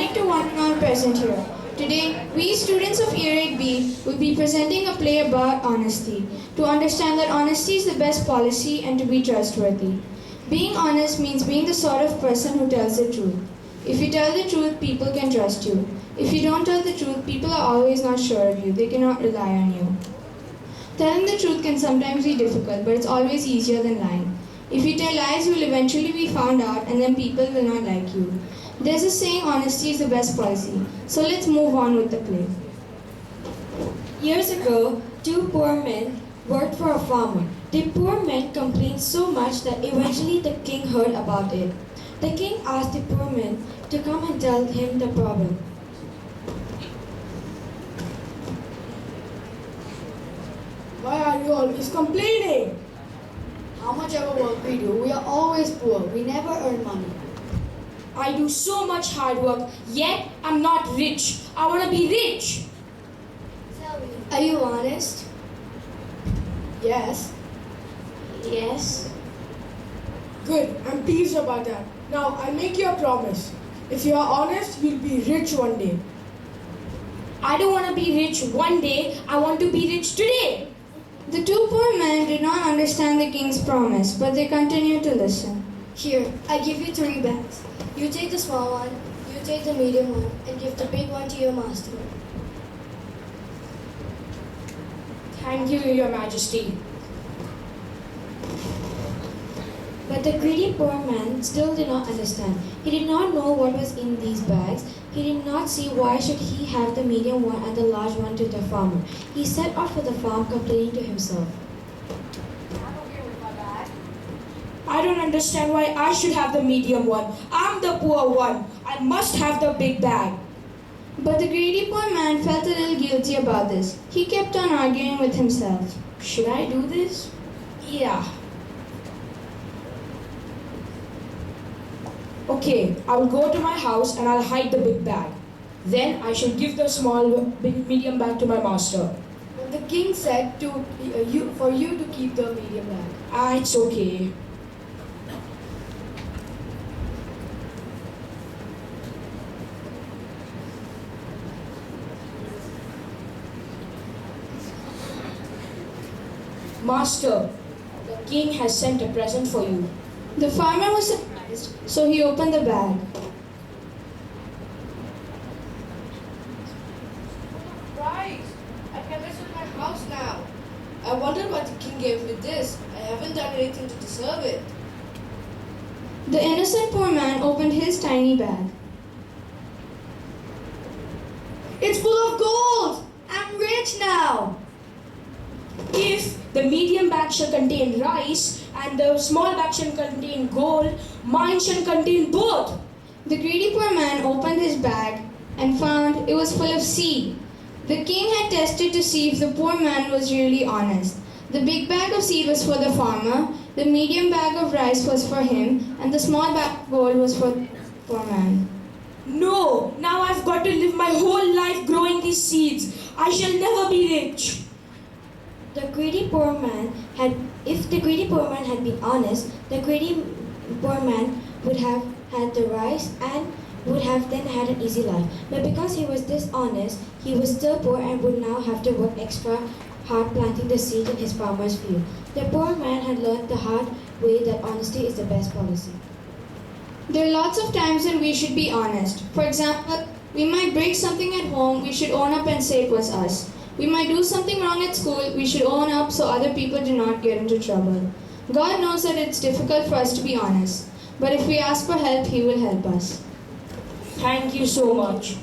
morning to one and all present here. Today, we students of Year 8B will be presenting a play about honesty, to understand that honesty is the best policy and to be trustworthy. Being honest means being the sort of person who tells the truth. If you tell the truth, people can trust you. If you don't tell the truth, people are always not sure of you. They cannot rely on you. Telling the truth can sometimes be difficult, but it's always easier than lying. If you tell lies, you will eventually be found out and then people will not like you. There's a saying, honesty is the best policy. So let's move on with the play. Years ago, two poor men worked for a farmer. The poor men complained so much that eventually the king heard about it. The king asked the poor men to come and tell him the problem. Why are you always complaining? How much ever work we do, we are always poor. We never earn money. I do so much hard work, yet I'm not rich. I want to be rich. Are you honest? Yes. Yes. Good. I'm pleased about that. Now, I make you a promise. If you are honest, you'll be rich one day. I don't want to be rich one day. I want to be rich today. The two poor men did not understand the king's promise, but they continued to listen. Here, I give you 3 bags. You take the small one, you take the medium one, and give the big one to your master. Thank you, Your Majesty. But the greedy poor man still did not understand. He did not know what was in these bags. He did not see why should he have the medium one and the large one to the farmer. He set out for the farm complaining to himself. I don't understand why I should have the medium one. I'm the poor one. I must have the big bag. But the greedy poor man felt a little guilty about this. He kept on arguing with himself. Should I do this? Yeah. Okay, I will go to my house and I'll hide the big bag. Then I shall give the medium bag to my master. The king said for you to keep the medium bag. It's okay. Master, the king has sent a present for you. The farmer was surprised, so he opened the bag. Right. I can visit my house now. I wonder what the king gave me this. I haven't done anything to deserve it. The innocent poor man opened his tiny bag. It's full of gold! I'm rich now! If the medium bag shall contain rice and the small bag shall contain gold, mine shall contain both. The greedy poor man opened his bag and found it was full of seed. The king had tested to see if the poor man was really honest. The big bag of seed was for the farmer, the medium bag of rice was for him, and the small bag of gold was for the poor man. No, now I've got to live my whole life growing these seeds. I shall never be rich. If the greedy poor man had been honest, the greedy poor man would have had the rice and would have then had an easy life. But because he was dishonest, he was still poor and would now have to work extra hard planting the seed in his farmer's field. The poor man had learned the hard way that honesty is the best policy. There are lots of times when we should be honest. For example, we might break something at home, we should own up and say it was us. We might do something wrong at school, we should own up so other people do not get into trouble. God knows that it's difficult for us to be honest, but if we ask for help, He will help us. Thank you so much.